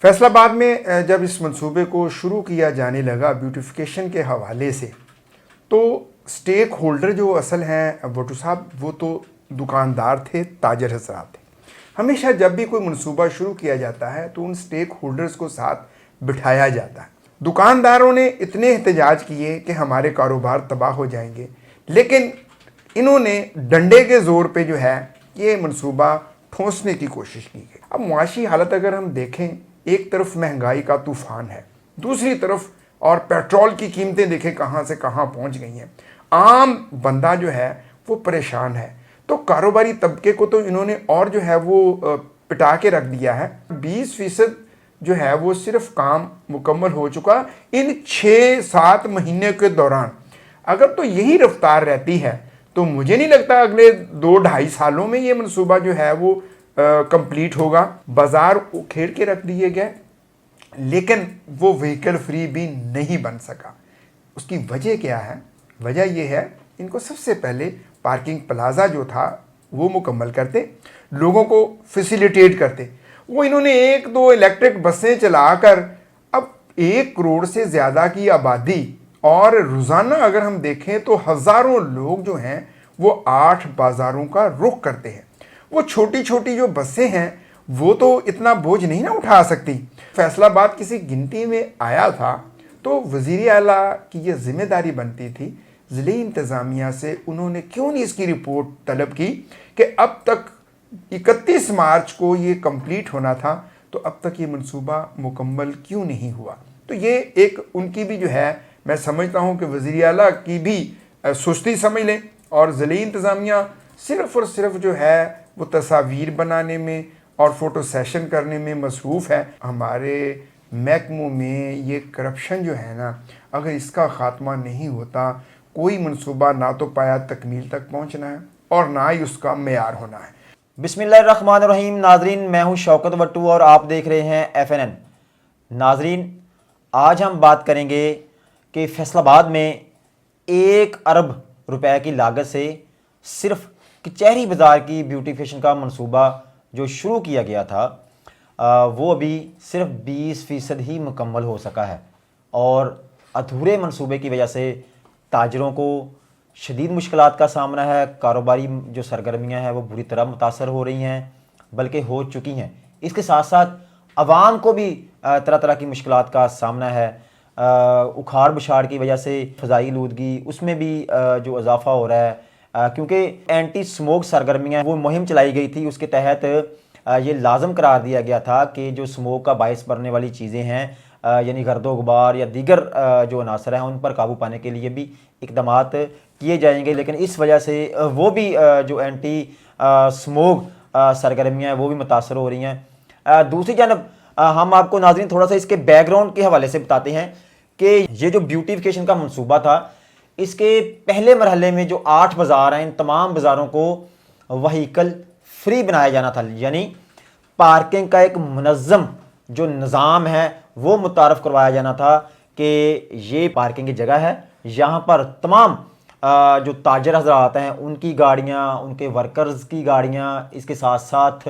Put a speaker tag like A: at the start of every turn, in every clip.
A: फैसलाबाद में जब इस मंसूबे को शुरू किया जाने लगा ब्यूटिफिकेशन के हवाले से, तो स्टेक होल्डर जो असल हैं भुट्टो साहब, वो तो दुकानदार थे, ताजर हजरात थे। हमेशा जब भी कोई मंसूबा शुरू किया जाता है तो उन स्टेक होल्डर्स को साथ बिठाया जाता है। दुकानदारों ने इतने एहतजाज किए कि हमारे कारोबार तबाह हो जाएंगे, लेकिन इन्होंने डंडे के ज़ोर पे जो है ये मंसूबा ठोंसने की कोशिश की गई। अब मुआशी हालत अगर हम देखें, एक तरफ महंगाई का तूफान है, दूसरी तरफ और पेट्रोल की कीमतें देखें कहाँ से कहाँ पहुँच गई हैं। आम बंदा जो है वो परेशान है, तो कारोबारी तबके को तो इन्होंने और जो है वो पिटा के रख दिया है। 20% जो है वो सिर्फ काम मुकम्मल हो चुका इन 6-7 महीने के दौरान। अगर तो यही रफ्तार रहती है तो मुझे नहीं लगता अगले 2-2.5 सालों में ये मनसूबा जो है वो कंप्लीट होगा। बाजार उखेड़ के रख दिए गए, लेकिन वो व्हीकल फ्री भी नहीं बन सका। उसकी वजह क्या है? वजह यह है, इनको सबसे पहले पार्किंग प्लाजा जो था वो मुकम्मल करते, लोगों को फैसिलिटेट करते। वो इन्होंने 1-2 इलेक्ट्रिक बसें चलाकर अब 1 करोड़ से ज़्यादा की आबादी, और रोज़ाना अगर हम देखें तो हज़ारों लोग जो हैं वो 8 बाज़ारों का रुख करते हैं। वो छोटी छोटी जो बसें हैं वो तो इतना बोझ नहीं ना उठा सकती। फैसलाबाद किसी गिनती में आया था तो वज़ीर आला की ये जिम्मेदारी बनती थी, ज़िले इंतज़ामिया से उन्होंने क्यों नहीं इसकी रिपोर्ट तलब की कि अब तक 31 मार्च को ये कंप्लीट होना था, तो अब तक ये मंसूबा मुकम्मल क्यों नहीं हुआ। तो ये एक उनकी भी जो है, मैं समझता हूँ कि वज़ीर आला की भी सुस्ती समझ लें, और ज़िले इंतज़ामिया सिर्फ़ और सिर्फ जो है वो तस्वीर बनाने में और फ़ोटो सेशन करने में मसरूफ़ है। हमारे महकमों में ये करप्शन जो है ना, अगर इसका ख़ात्मा नहीं होता, कोई मंसूबा ना तो पाया तकमील तक पहुँचना है और ना ही उसका मेयार होना है।
B: बिस्मिल्लाहिर्रहमानिर्रहीम। नाजरीन, मैं हूँ शौकत वट्टू और आप देख रहे हैं FNN। नाजरीन, आज हम बात करेंगे कि फैसलाबाद में 1 अरब रुपए की लागत से सिर्फ कचहरी बाज़ार की ब्यूटिफिकेशन का मंसूबा जो शुरू किया गया था वो अभी सिर्फ 20% ही मुकम्मल हो सका है, और अधूरे मंसूबे की वजह से ताजरों को शदीद मुश्किलात का सामना है। कारोबारी जो सरगर्मियां हैं वो बुरी तरह मुतासर हो रही हैं, बल्कि हो चुकी हैं। इसके साथ साथ अवाम को भी तरह तरह की मुश्किलात का सामना है। उखाड़ बछाड़ की वजह से फ़ज़ाई आलूदगी उसमें भी जो इजाफ़ा हो रहा है, क्योंकि एंटी स्मोक सरगर्मियाँ वो मुहिम चलाई गई थी। उसके तहत ये लाजम करार दिया गया था कि जो स्मोक का बायस बनने वाली चीज़ें हैं, यानी गर्दो गुबार या दीगर जो अनासर हैं, उन पर काबू पाने के लिए भी इक़दामात किए जाएंगे। लेकिन इस वजह से वो भी जो एंटी स्मोक सरगर्मियाँ हैं वो भी मुतासर हो रही हैं। दूसरी जानब हम आपको नाज़रीन थोड़ा सा इसके बैकग्राउंड के हवाले से बताते हैं कि ये जो ब्यूटिफिकेशन का मंसूबा था, इसके पहले मरहले में जो 8 बाज़ार हैं, इन तमाम बाज़ारों को व्हीकल फ्री बनाया जाना था, यानी पार्किंग का एक मुनज़्ज़म जो निज़ाम है वो मुतारफ़ करवाया जाना था कि ये पार्किंग की जगह है, यहाँ पर तमाम जो ताजर हज़रात हैं उनकी गाड़ियाँ, उनके वर्कर्स की गाड़ियाँ, इसके साथ साथ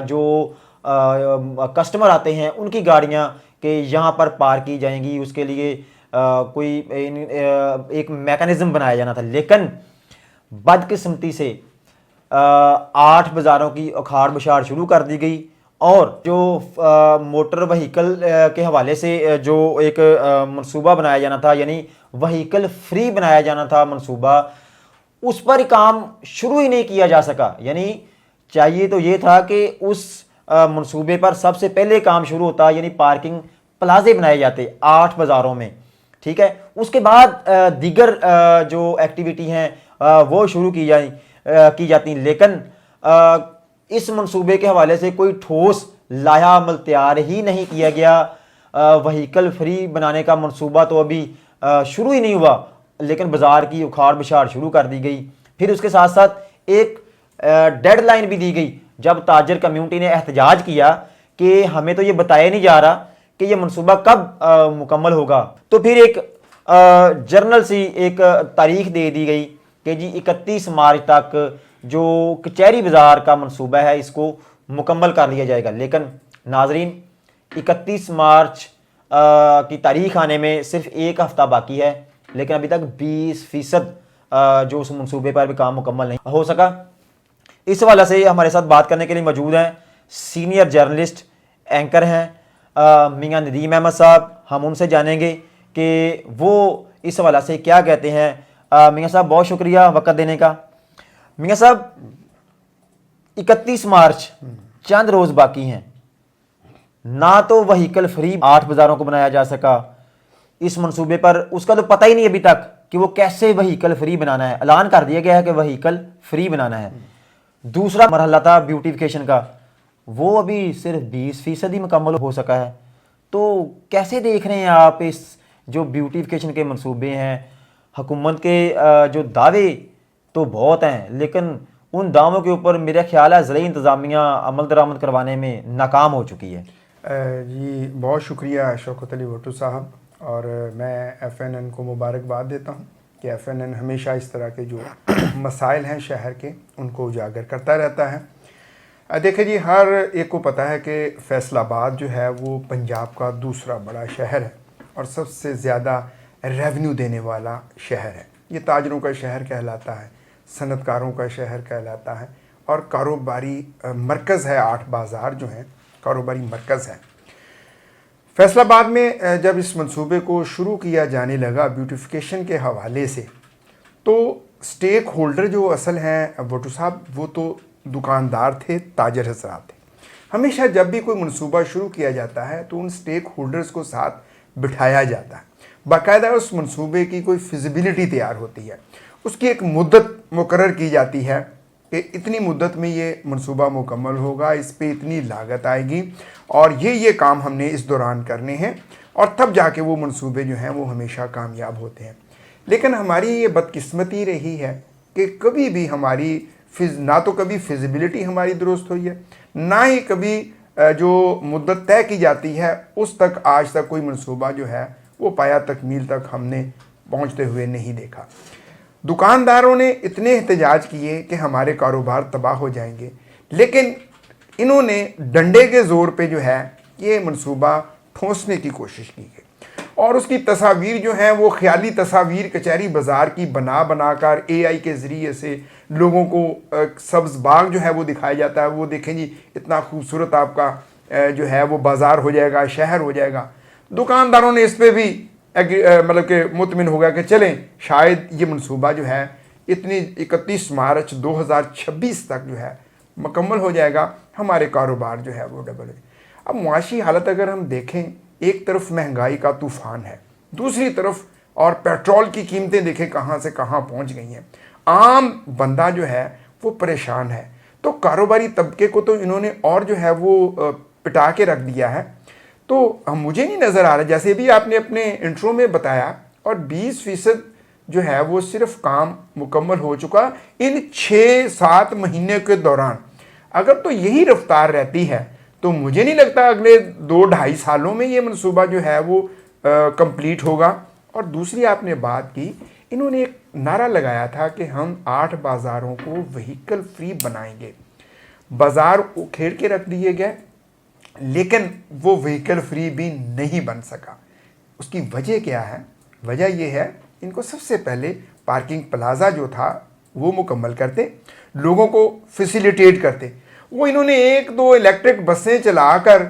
B: जो कस्टमर आते हैं उनकी गाड़ियाँ कि यहाँ पर पार्क की जाएंगी। उसके लिए कोई एक मैकेनिज़्म बनाया जाना था। लेकिन बदकिस्मती से 8 बाज़ारों की उखाड़ बछाड़ शुरू कर दी गई, और जो मोटर व्हीकल के हवाले से जो एक मंसूबा बनाया जाना था, यानी व्हीकल फ्री बनाया जाना था मंसूबा, उस पर काम शुरू ही नहीं किया जा सका। यानी चाहिए तो ये था कि उस मंसूबे पर सबसे पहले काम शुरू होता, यानी पार्किंग प्लाजे बनाए जाते 8 बाज़ारों में, ठीक है। उसके बाद दीगर जो एक्टिविटी हैं वो शुरू की जाती। लेकिन इस मंसूबे के हवाले से कोई ठोस लाया अमल तैयार ही नहीं किया गया। व्हीकल फ्री बनाने का मंसूबा तो अभी शुरू ही नहीं हुआ, लेकिन बाज़ार की उखाड़ बछाड़ शुरू कर दी गई। फिर उसके साथ साथ एक डेडलाइन भी दी गई, जब ताजर कम्यूनिटी ने एहतजाज किया कि हमें तो ये बताया नहीं जा रहा कि ये मंसूबा कब मुकम्मल होगा। तो फिर एक जर्नल सी एक तारीख दे दी गई कि जी 31 मार्च तक जो कचहरी बाज़ार का मंसूबा है इसको मुकम्मल कर लिया जाएगा। लेकिन नाजरीन, 31 मार्च की तारीख आने में सिर्फ एक हफ्ता बाकी है, लेकिन अभी तक 20% जो उस मंसूबे पर भी काम मुकम्मल नहीं हो सका। इस हवाले से हमारे साथ बात करने के लिए मौजूद हैं सीनियर जर्नलिस्ट एंकर हैं मियां नदीम अहमद साहब। हम उनसे जानेंगे कि वो इस हवाले से क्या कहते हैं। मियां साहब बहुत शुक्रिया वक्त देने का। मियां साहब 31 मार्च चंद रोज़ बाकी हैं, ना तो वहीकल फ्री 8 बाज़ारों को बनाया जा सका इस मंसूबे पर, उसका तो पता ही नहीं अभी तक कि वो कैसे वहीकल फ्री बनाना है। ऐलान कर दिया गया है कि वहीकल फ्री बनाना है। दूसरा मरहला था ब्यूटिफिकेशन का, वो अभी सिर्फ 20% ही मुकम्मल हो सका है। तो कैसे देख रहे हैं आप इस जो ब्यूटिफिकेशन के मंसूबे हैं? हुकूमत के जो दावे तो बहुत हैं, लेकिन उन दावों के ऊपर मेरा ख्याल है ज़िले इंतज़ामिया अमल दरामद करवाने में नाकाम हो चुकी है।
A: जी बहुत शुक्रिया शौकत अली भुट्टो साहब, और मैं FNN को मुबारकबाद देता हूँ कि FNN हमेशा इस तरह के जो मसाइल हैं शहर के उनको उजागर करता रहता है। देखिए जी, हर एक को पता है कि फैसलाबाद जो है वो पंजाब का दूसरा बड़ा शहर है और सबसे ज़्यादा रेवेन्यू देने वाला शहर है। ये ताजरों का शहर कहलाता है, सनतकारों का शहर कहलाता है और कारोबारी मरकज़ है। 8 बाज़ार जो हैं कारोबारी मरकज़ है। फैसलाबाद में जब इस मंसूबे को शुरू किया जाने लगा ब्यूटिफिकेशन के हवाले से, तो स्टेक होल्डर जो असल हैं भुट्टो साहब, वो तो दुकानदार थे, ताजर हज़रात थे। हमेशा जब भी कोई मंसूबा शुरू किया जाता है तो उन स्टेक होल्डर्स को साथ बिठाया जाता है, बाकायदा उस मंसूबे की कोई फिजिबिलिटी तैयार होती है, उसकी एक मुद्दत मुकर्रर की जाती है कि इतनी मुद्दत में ये मंसूबा मुकम्मल होगा, इस पे इतनी लागत आएगी और ये काम हमने इस दौरान करने हैं, और तब जाके वो मंसूबे जो हैं वो हमेशा कामयाब होते हैं। लेकिन हमारी ये बदकिस्मती रही है कि कभी भी हमारी ना तो कभी फिजिबिलिटी हमारी दुरुस्त हुई है, ना ही कभी जो मुद्दत तय की जाती है उस तक आज तक कोई मंसूबा जो है वो पाया तकमील तक हमने पहुँचते हुए नहीं देखा। दुकानदारों ने इतने एहतजाज किए कि हमारे कारोबार तबाह हो जाएंगे, लेकिन इन्होंने डंडे के ज़ोर पे जो है ये मंसूबा ठोंसने की कोशिश की है और उसकी तस्वीर जो हैं वो ख्याली तस्वीर कचहरी बाज़ार की बना कर AI के ज़रिए से लोगों को सब्ज़ बाग जो है वो दिखाया जाता है। वो देखें जी, इतना खूबसूरत आपका जो है वो बाज़ार हो जाएगा, शहर हो जाएगा। दुकानदारों ने इस पर भी मतलब कि मुतमिन हो गया कि चलें शायद ये मंसूबा जो है इतनी 31 मार्च 2026 तक जो है मुकम्मल हो जाएगा, हमारे कारोबार जो है वो डबल है। अब मुआशी हालत अगर हम देखें, एक तरफ महंगाई का तूफ़ान है, दूसरी तरफ और पेट्रोल की कीमतें देखें कहाँ से कहाँ पहुँच गई हैं। आम बंदा जो है वो परेशान है, तो कारोबारी तबके को तो इन्होंने और जो है वो पिटा के रख दिया है। तो मुझे नहीं नज़र आ रहा, जैसे भी आपने अपने इंट्रो में बताया, और 20% जो है वो सिर्फ काम मुकम्मल हो चुका इन 6-7 महीने के दौरान। अगर तो यही रफ्तार रहती है तो मुझे नहीं लगता अगले 2-2.5 सालों में ये मंसूबा जो है वो कंप्लीट होगा। और दूसरी आपने बात की, इन्होंने एक नारा लगाया था कि हम 8 बाज़ारों को व्हीकल फ्री बनाएंगे। बाज़ार उखेड़ के रख दिए गए, लेकिन वो व्हीकल फ्री भी नहीं बन सका। उसकी वजह क्या है? वजह ये है, इनको सबसे पहले पार्किंग प्लाजा जो था वो मुकम्मल करते, लोगों को फैसिलिटेट करते। वो इन्होंने 1-2 इलेक्ट्रिक बसें चलाकर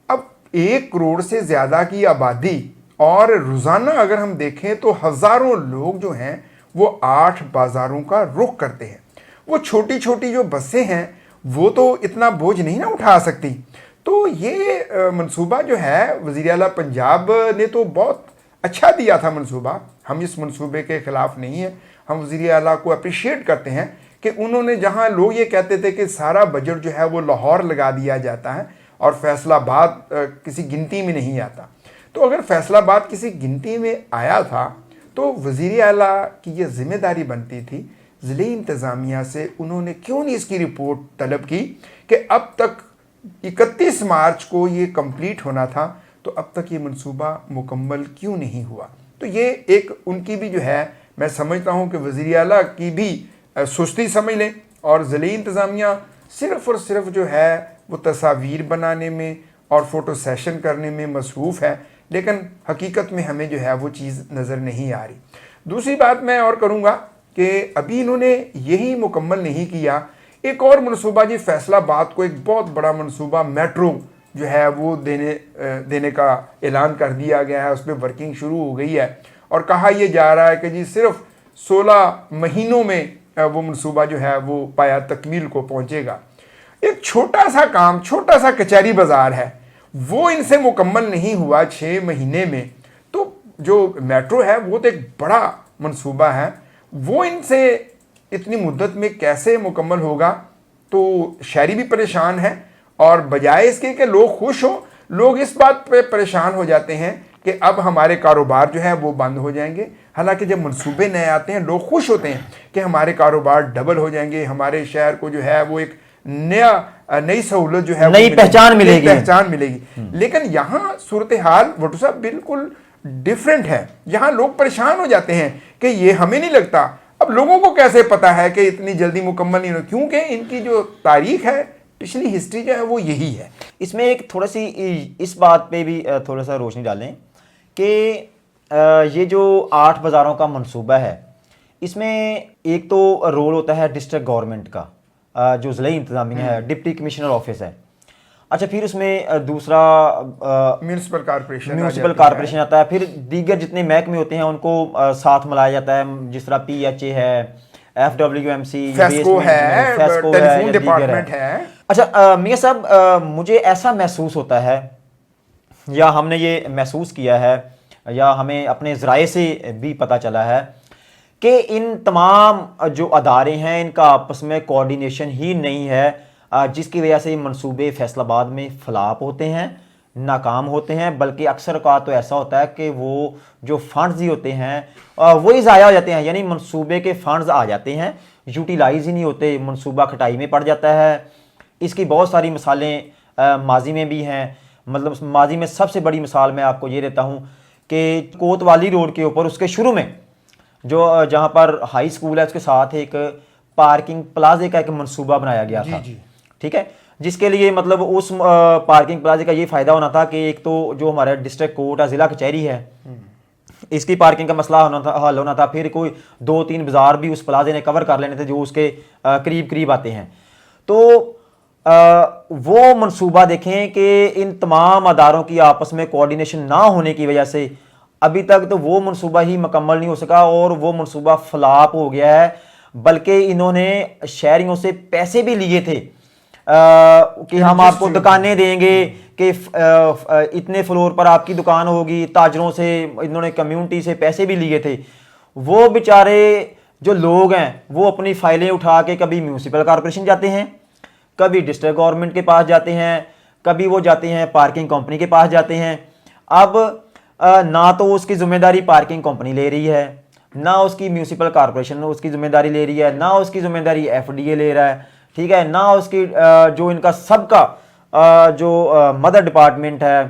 A: अब 1 करोड़ से ज़्यादा की आबादी, और रोज़ाना अगर हम देखें तो हज़ारों लोग जो हैं वो 8 बाज़ारों का रुख करते हैं। वो छोटी छोटी जो बसें हैं वो तो इतना बोझ नहीं ना उठा सकती। तो ये मंसूबा जो है वज़ीर आला पंजाब ने तो बहुत अच्छा दिया था मंसूबा, हम इस मंसूबे के ख़िलाफ़ नहीं हैं। हम वज़ीर आला को अप्रिशिएट करते हैं कि उन्होंने, जहां लोग ये कहते थे कि सारा बजट जो है वो लाहौर लगा दिया जाता है और फैसलाबाद किसी गिनती में नहीं आता, तो अगर फैसलाबाद किसी गिनती में आया था तो वज़ीर आला की ये ज़िम्मेदारी बनती थी ज़िले इंतज़ामिया से, उन्होंने क्यों नहीं इसकी रिपोर्ट तलब की कि अब तक 31 मार्च को ये कंप्लीट होना था, तो अब तक ये मंसूबा मुकम्मल क्यों नहीं हुआ। तो ये एक उनकी भी जो है, मैं समझता हूँ कि वज़ीर आला की भी सुस्ती समझ लें, और ज़िले इंतज़ामिया सिर्फ़ और सिर्फ जो है वो तस्वीर बनाने में और फ़ोटो सेशन करने में मसरूफ़ है, लेकिन हकीकत में हमें जो है वो चीज़ नज़र नहीं आ रही। दूसरी बात मैं और करूँगा कि अभी इन्होंने यही मुकम्मल नहीं किया, एक और मनसूबा जी फैसलाबाद को एक बहुत बड़ा मनसूबा मेट्रो जो है वो देने का ऐलान कर दिया गया है, उस पर वर्किंग शुरू हो गई है और कहा यह जा रहा है कि जी सिर्फ 16 महीनों में वो मनसूबा जो है वो पाया तकमील को पहुंचेगा। एक छोटा सा काम, छोटा सा कचहरी बाजार है, वो इनसे मुकम्मल नहीं हुआ 6 महीने में, तो जो मेट्रो है वो तो एक बड़ा मनसूबा है, वो इनसे इतनी मुद्दत में कैसे मुकम्मल होगा। तो शहरी भी परेशान है और बजाय इसके कि लोग खुश हों, लोग इस बात पे परेशान हो जाते हैं कि अब हमारे कारोबार जो है वो बंद हो जाएंगे। हालांकि जब मंसूबे नए आते हैं लोग खुश होते हैं कि हमारे कारोबार डबल हो जाएंगे, हमारे शहर को जो है वो एक नई सहूलत जो है
B: नई पहचान मिलेगी।
A: लेकिन यहाँ सूरत हाल वटू साहब बिल्कुल डिफरेंट है। यहाँ लोग परेशान हो जाते हैं कि ये हमें नहीं लगता। अब लोगों को कैसे पता है कि इतनी जल्दी मुकम्मल नहीं हो, क्योंकि इनकी जो तारीख है, पिछली हिस्ट्री जो है वो यही है।
B: इसमें एक थोड़ा सी इस बात पे भी थोड़ा सा रोशनी डालें कि ये जो 8 बाज़ारों का मंसूबा है, इसमें एक तो रोल होता है डिस्ट्रिक्ट गवर्नमेंट का, जो ज़िला इंतज़ामिया है, डिप्टी कमिश्नर ऑफिस है। अच्छा, फिर उसमें दूसरा म्यूनसिपल कॉरपोरेशन आता है। फिर दीगर जितने महकमे होते हैं उनको साथ मिलाया जाता है, जिस तरह PHA है, FWMC,
A: फेस्को है, टेलीफोन डिपार्टमेंट है।
B: अच्छा मियां साहब, मुझे ऐसा महसूस होता है या हमने ये महसूस किया है या हमें अपने ज़राए से भी पता चला है कि इन तमाम जो अदारे हैं इनका आपस में कोऑर्डिनेशन ही नहीं है, जिसकी वजह से मंसूबे फैसलाबाद में फ्लॉप होते हैं, नाकाम होते हैं। बल्कि अक्सर का तो ऐसा होता है कि वो जो फंड्स ही होते हैं वही ज़ाया हो जाते हैं, यानी मंसूबे के फंड्स आ जाते हैं, यूटिलाइज ही नहीं होते, मंसूबा खटाई में पड़ जाता है। इसकी बहुत सारी मिसालें माजी में भी हैं। मतलब माजी में सबसे बड़ी मिसाल मैं आपको ये देता हूँ कि कोतवाली रोड के ऊपर उसके शुरू में जो जहाँ पर हाई स्कूल है उसके साथ एक पार्किंग प्लाजे का एक मंसूबा बनाया गया था, ठीक है, जिसके लिए मतलब उस पार्किंग प्लाजे का ये फ़ायदा होना था कि एक तो जो हमारा डिस्ट्रिक्ट कोर्ट है, ज़िला कचहरी है, इसकी पार्किंग का मसला हल होना था। फिर कोई 2-3 बाज़ार भी उस प्लाजे ने कवर कर लेने थे जो उसके करीब करीब आते हैं। तो वो मंसूबा देखें कि इन तमाम अदारों की आपस में कोऑर्डिनेशन ना होने की वजह से अभी तक तो वो मंसूबा ही मुकम्मल नहीं हो सका और वो मंसूबा फ्लॉप हो गया है। बल्कि इन्होंने शहरियों से पैसे भी लिए थे कि हम आपको दुकानें देंगे कि इतने फ्लोर पर आपकी दुकान होगी, ताजरों से इन्होंने कम्युनिटी से पैसे भी लिए थे। वो बेचारे जो लोग हैं वो अपनी फाइलें उठा के कभी म्यूनसिपल कॉरपोरेशन जाते हैं, कभी डिस्ट्रिक्ट गवर्नमेंट के पास जाते हैं, कभी वो जाते हैं पार्किंग कंपनी के पास जाते हैं। अब ना तो उसकी जिम्मेदारी पार्किंग कंपनी ले रही है, ना उसकी म्यूनसिपल कॉरपोरेशन उसकी जिम्मेदारी ले रही है, ना उसकी जिम्मेदारी FDA ले रहा है, ठीक है, ना उसकी जो इनका सबका जो मदर डिपार्टमेंट है,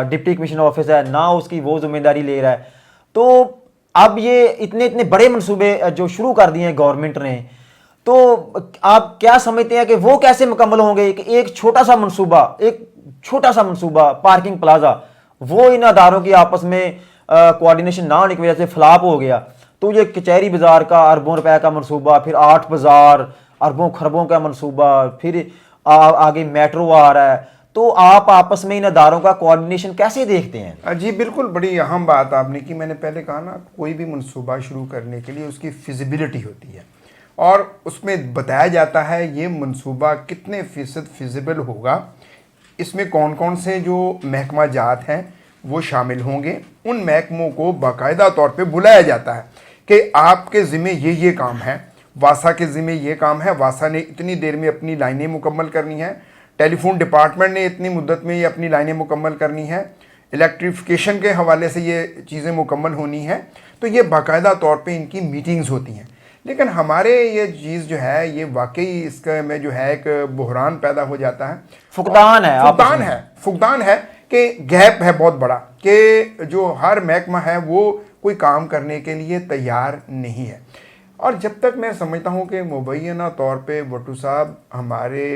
B: डिप्टी कमिश्नर ऑफिस है, ना उसकी वो जिम्मेदारी ले रहा है। तो अब ये इतने इतने बड़े मंसूबे जो शुरू कर दिए हैं गवर्नमेंट ने, तो आप क्या समझते हैं कि वो कैसे मुकम्मल होंगे? एक छोटा सा मंसूबा पार्किंग प्लाजा, वो इन अदारों की आपस में कोऑर्डिनेशन ना होने की वजह से फ्लॉप हो गया। तो ये कचहरी बाजार का अरबों रुपए का मंसूबा, फिर 8 बाजार अरबों खरबों का मंसूबा, फिर आगे मेट्रो आ रहा है। तो आप आपस में इन अदारों का कोऑर्डिनेशन कैसे देखते हैं?
A: जी बिल्कुल, बड़ी अहम बात आपने की। मैंने पहले कहा ना, कोई भी मंसूबा शुरू करने के लिए उसकी फिजिबिलिटी होती है और उसमें बताया जाता है ये मंसूबा कितने फ़ीसद फिजिबल होगा, इसमें कौन कौन से जो महकमा जात हैं वो शामिल होंगे। उन महकमों को बाकायदा तौर पे बुलाया जाता है कि आपके ज़िम्मे ये काम है, वासा के ज़िम्मे ये काम है, वासा ने इतनी देर में अपनी लाइनें मुकम्मल करनी है, टेलीफोन डिपार्टमेंट ने इतनी मुद्दत में ये अपनी लाइनें मुकम्मल करनी है, इलेक्ट्रिफिकेशन के हवाले से ये चीज़ें मुकम्मल होनी है। तो ये बाकायदा तौर पे इनकी मीटिंग्स होती हैं। लेकिन हमारे ये चीज़ जो है ये वाकई इसका में जो है एक बहरान पैदा हो जाता है, फुकदान है कि गैप है बहुत बड़ा कि जो हर महकमा है वो कोई काम करने के लिए तैयार नहीं है। और जब तक मैं समझता हूँ कि मुबैना तौर पे वटू साहब हमारे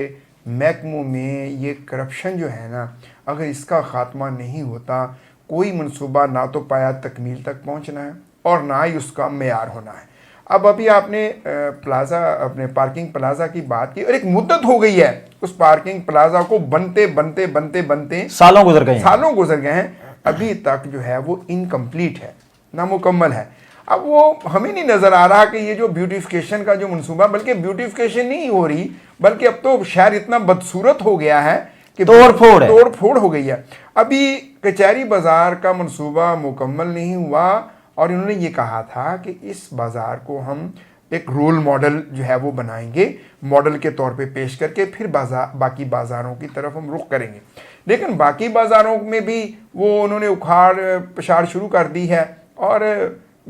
A: महकमों में ये करप्शन जो है ना, अगर इसका ख़ात्मा नहीं होता, कोई मंसूबा ना तो पाया तकमील तक पहुंचना है और ना ही उसका मेयार होना है। अब अभी आपने प्लाज़ा, अपने पार्किंग प्लाज़ा की बात की और एक मुद्दत हो गई है उस पार्किंग प्लाज़ा को बनते
B: सालों गुजर गए
A: हैं, अभी तक जो है वो इनकम्प्लीट है, नामुकम्मल है। अब वो हमें नहीं नज़र आ रहा कि ये जो ब्यूटिफिकेशन का जो मंसूबा, बल्कि ब्यूटिफिकेशन नहीं हो रही, बल्कि अब तो शहर इतना बदसूरत हो गया है कि तोड़ फोड़ हो गई है। अभी कचहरी बाज़ार का मंसूबा मुकम्मल नहीं हुआ और इन्होंने ये कहा था कि इस बाज़ार को हम एक रोल मॉडल जो है वो बनाएंगे, मॉडल के तौर पे पेश करके फिर बाकी बाज़ारों की तरफ हम रुख करेंगे। लेकिन बाकी बाज़ारों में भी वो उन्होंने उखाड़ पछाड़ शुरू कर दी है और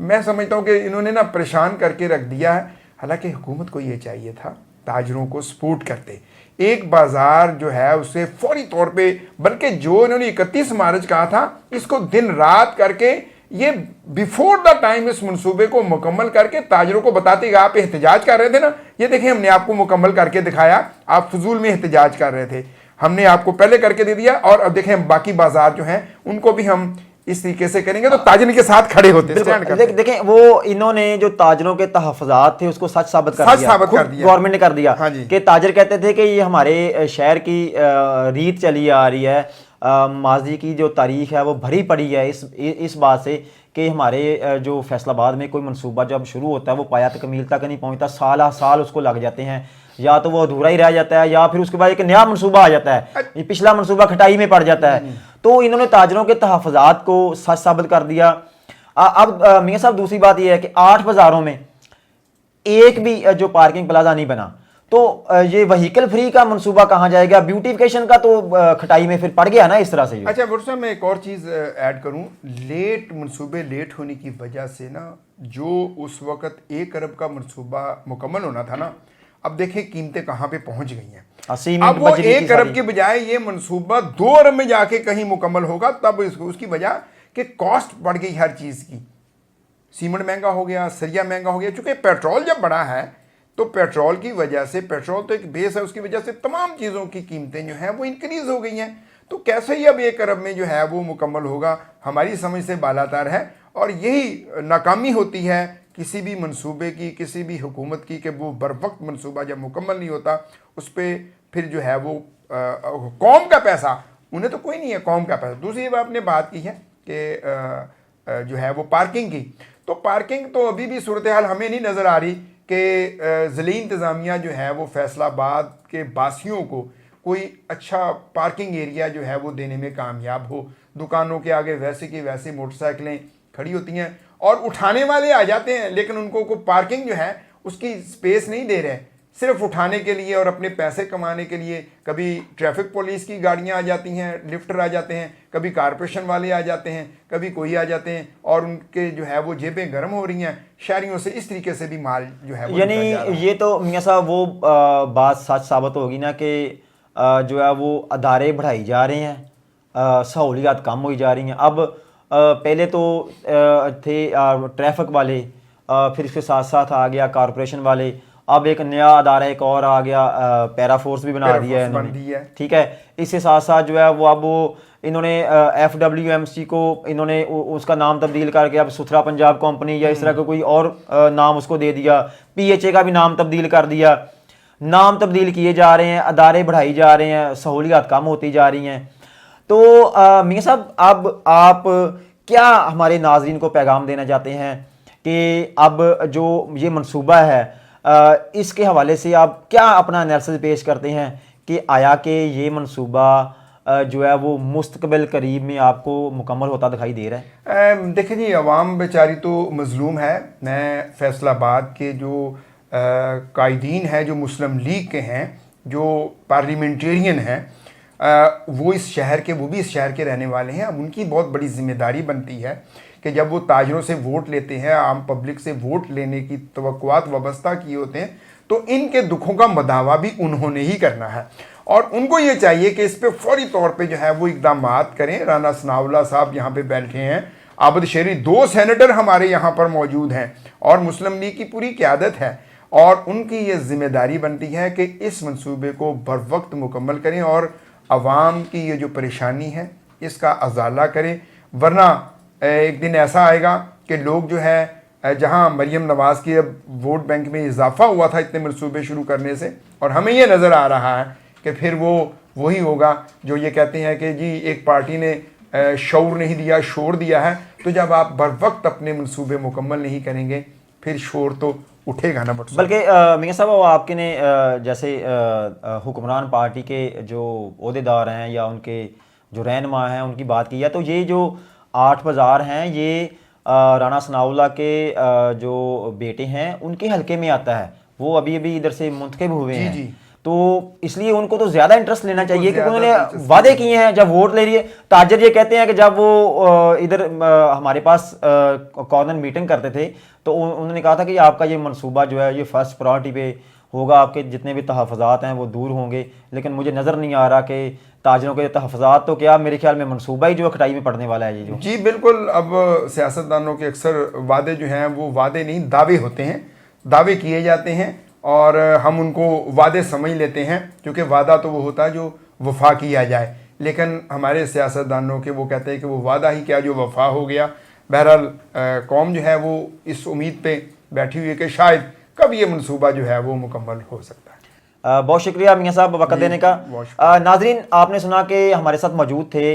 A: मैं समझता हूँ कि इन्होंने ना परेशान करके रख दिया है। हालांकि हुकूमत को ये चाहिए था ताजरों को सपोर्ट करते, एक बाज़ार जो है उसे फौरी तौर पे, बल्कि जो इन्होंने 31 मार्च कहा था, इसको दिन रात करके ये बिफोर द टाइम इस मंसूबे को मुकम्मल करके ताजरों को बताते, आप एहतजाज कर रहे थे ना, ये देखिए हमने आपको मुकम्मल करके दिखाया, आप फजूल में एहतजाज कर रहे थे, हमने आपको पहले करके दे दिया और अब देखें बाकी बाजार जो हैं उनको भी हम इस तरीके से करेंगे, तो ताजरों के साथ खड़े होते हैं।
B: देखें वो इन्होंने जो ताजरों के तहफ़्फ़ुज़ात थे उसको सच साबित कर दिया, गवर्नमेंट ने कर दिया।
A: हाँ
B: कि ताजर कहते थे कि ये हमारे शहर की रीत चली आ रही है, माजी की जो तारीख है वो भरी पड़ी है इस बात से कि हमारे जो फैसलाबाद में कोई मंसूबा जब शुरू होता है वो पाया तकमील तक नहीं पहुंचता, साल साल उसको लग जाते हैं, या तो वो अधूरा ही रह जाता है या फिर उसके बाद एक नया मंसूबा आ जाता है, ये पिछला मंसूबा खटाई में पड़ जाता है। तो इन्होंने ताजरों के तहफ़्फ़ुज़ात को सच साबित कर दिया। अब मियां साहब दूसरी बात यह है कि 8 बाज़ारों में एक भी जो पार्किंग प्लाजा नहीं बना, तो ये व्हीकल फ्री का मंसूबा कहाँ जाएगा? ब्यूटिफिकेशन का तो खटाई में फिर पड़ गया ना इस तरह से।
A: अच्छा बुरसा, मैं एक और चीज़ ऐड करूँ, मंसूबे लेट होने की वजह से ना, जो उस वक्त 1 अरब का मंसूबा मुकम्मल होना था ना, अब देखें कीमतें कहाँ पे पहुंच गई हैं। अब वो 1 अरब के बजाय ये मंसूबा 2 अरब में जाके कहीं मुकम्मल होगा, तब उसकी वजह कि कॉस्ट बढ़ गई हर चीज़ की, सीमेंट महंगा हो गया, सरिया महंगा हो गया, चूंकि पेट्रोल जब बढ़ा है तो पेट्रोल की वजह से, पेट्रोल तो एक बेस है, उसकी वजह से तमाम चीज़ों की कीमतें जो हैं वो इंक्रीज़ हो गई हैं। तो कैसे ही अब 1 अरब में जो है वो मुकम्मल होगा, हमारी समझ से बालातर है। और यही नाकामी होती है किसी भी मंसूबे की, किसी भी हुकूमत की, कि वो बर वक्त मंसूबा जब मुकम्मल नहीं होता उस पर फिर जो है वो कौम का पैसा, उन्हें तो कोई नहीं है कौम का पैसा। दूसरी बात आपने बात की है कि जो है वो पार्किंग की, तो पार्किंग तो अभी भी सूरत हाल हमें नहीं नज़र आ रही कि ज़िली इंतज़ामिया जो है वो फैसलाबाद के बासियों को कोई अच्छा पार्किंग एरिया जो है वो देने में कामयाब हो। दुकानों के आगे वैसे की वैसी मोटरसाइकिलें खड़ी होती हैं और उठाने वाले आ जाते हैं, लेकिन उनको को पार्किंग जो है उसकी स्पेस नहीं दे रहे, सिर्फ उठाने के लिए और अपने पैसे कमाने के लिए। कभी ट्रैफिक पुलिस की गाड़ियां आ जाती हैं, लिफ्टर आ जाते हैं, कभी कारपोरेशन वाले आ जाते हैं, कभी कोई आ जाते हैं, और उनके जो है वो जेबें गर्म हो रही हैं शहरियों से, इस तरीके से भी माल जो है वो,
B: यानी ये तो मियां साहब वो बात सच साबित होगी ना कि जो है वो अदारे बढ़ाई जा रहे हैं, सहूलियात कम हुई जा रही हैं। अब पहले तो थे ट्रैफिक वाले, फिर इसके साथ साथ आ गया कारपोरेशन वाले, अब एक नया अदारा एक और आ गया, पैरा फोर्स भी बना दिया है इन्होंने, ठीक है। इसके साथ साथ जो है वो अब वो इन्होंने FWMC को इन्होंने उसका नाम तब्दील करके अब सुथरा पंजाब कंपनी या इस तरह का कोई और नाम उसको दे दिया, PHA का भी नाम तब्दील कर दिया। नाम तब्दील किए जा रहे हैं, अदारे बढ़ाई जा रहे हैं, सहूलियात कम होती जा रही हैं। तो मियां साहब अब आप क्या हमारे नाजरीन को पैगाम देना चाहते हैं कि अब जो ये मंसूबा है इसके हवाले से आप क्या अपना एनालिसिस पेश करते हैं कि आया कि ये मंसूबा जो है वो मुस्तकबिल करीब में आपको मुकम्मल होता दिखाई दे रहा है?
A: देखिए जी, अवाम बेचारी तो मजलूम है। मैं फैसलाबाद के जो कायदीन हैं, जो मुस्लिम लीग के हैं, जो पार्लियामेंटेरियन हैं, वो इस शहर के, वो भी इस शहर के रहने वाले हैं। अब उनकी बहुत बड़ी जिम्मेदारी बनती है कि जब वो ताजरों से वोट लेते हैं, आम पब्लिक से वोट लेने की तवक्कुआत वाबस्ता किए होते हैं, तो इनके दुखों का मदावा भी उन्होंने ही करना है और उनको ये चाहिए कि इस पर फौरी तौर पे जो है वो इकदाम करें। राना सनाउल्लाह साहब यहाँ पे बैठे हैं, आबद शेरी, 2 सेनेटर हमारे यहाँ पर मौजूद हैं और मुस्लिम लीग की पूरी क़यादत है और उनकी ये जिम्मेदारी बनती है कि इस मंसूबे को बर वक्त मुकम्मल करें और आवाम की ये जो परेशानी है इसका अजाला करें। वरना एक दिन ऐसा आएगा कि लोग जो है जहां मरियम नवाज़ की अब वोट बैंक में इजाफा हुआ था इतने मंसूबे शुरू करने से, और हमें ये नज़र आ रहा है कि फिर वो वही होगा जो ये कहते हैं कि जी एक पार्टी ने शऊर नहीं दिया, शोर दिया है। तो जब आप बर वक्त अपने मंसूबे मुकम्मल नहीं करेंगे फिर शोर तो उठेगा ना।
B: बल्कि मियां साहब आपके ने जैसे हुक्मरान पार्टी के जो ओहदेदार हैं या उनके जो रहनुमा हैं उनकी बात की है, तो ये जो 8 बाज़ार हैं ये राणा सनाउल्लाह के जो बेटे हैं उनके हलके में आता है, वो अभी अभी इधर से मुंतखब हुए हैं।
A: जी।
B: तो इसलिए उनको तो ज़्यादा इंटरेस्ट लेना चाहिए क्योंकि उन्होंने वादे किए हैं। जब वोट ले लिए ताजर ये कहते हैं कि जब वो इधर हमारे पास कॉर्नर मीटिंग करते थे तो उन्होंने कहा था कि आपका ये मंसूबा जो है ये फर्स्ट प्रायोरिटी पे होगा, आपके जितने भी तहफ़्फ़ुज़ात हैं वो दूर होंगे। लेकिन मुझे नज़र नहीं आ रहा कि ताजरों के तहफ़्फ़ुज़ात तो क्या, मेरे ख्याल में मंसूबा ही जो खटाई में पड़ने वाला है ये जो।
A: जी बिल्कुल। अब सियासतदानों के अक्सर वादे जो हैं वो वादे नहीं दावे होते हैं, दावे किए जाते हैं और हम उनको वादे समझ लेते हैं क्योंकि वादा तो वो होता है जो वफा किया जाए। लेकिन हमारे सियासतदानों के वो कहते हैं कि वो वादा ही क्या जो वफा हो गया। बहरहाल कौम जो है वो इस उम्मीद पे बैठी हुई है कि शायद कब ये मंसूबा जो है वो मुकम्मल हो सकता है।
B: बहुत शुक्रिया मियां साहब वक्त देने का। नाजरीन आपने सुना कि हमारे साथ मौजूद थे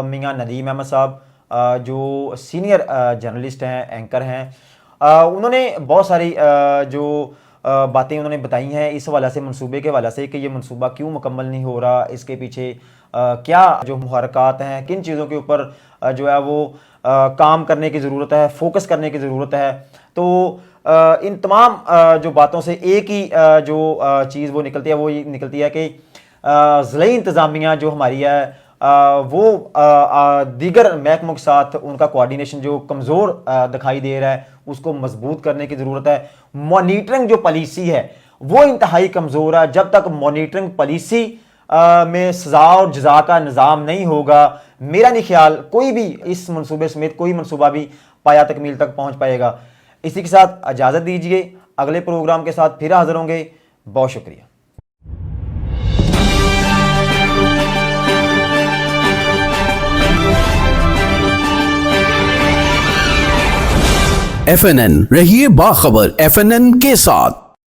B: मियां नदीम अहमद साहब जो सीनियर जर्नलिस्ट हैं, एंकर हैं। उन्होंने बहुत सारी जो बातें उन्होंने बताई हैं इस हवाले से, मंसूबे के हवाले से कि ये मंसूबा क्यों मुकम्मल नहीं हो रहा, इसके पीछे क्या जो मुहरकात हैं, किन चीज़ों के ऊपर जो है वो काम करने की ज़रूरत है, फोकस करने की ज़रूरत है। तो इन तमाम जो बातों से एक ही जो चीज़ वो निकलती है वो ये निकलती है कि ज़िले इंतज़ामिया जो हमारी है वो दीगर महकमों के साथ उनका कोऑर्डिनेशन जो कमज़ोर दिखाई दे रहा है उसको मजबूत करने की ज़रूरत है। मॉनिटरिंग जो पॉलिसी है वो इंतहाई कमज़ोर है। जब तक मॉनिटरिंग पॉलिसी में सज़ा और जज़ा का निज़ाम नहीं होगा, मेरा नहीं ख्याल कोई भी इस मंसूबे समेत कोई मंसूबा भी पाया तकमील तक पहुँच पाएगा। इसी के साथ इजाज़त दीजिए, अगले प्रोग्राम के साथ फिर हाज़िर होंगे। बहुत शुक्रिया।
C: FNN रहिए बाखबर FNN के साथ।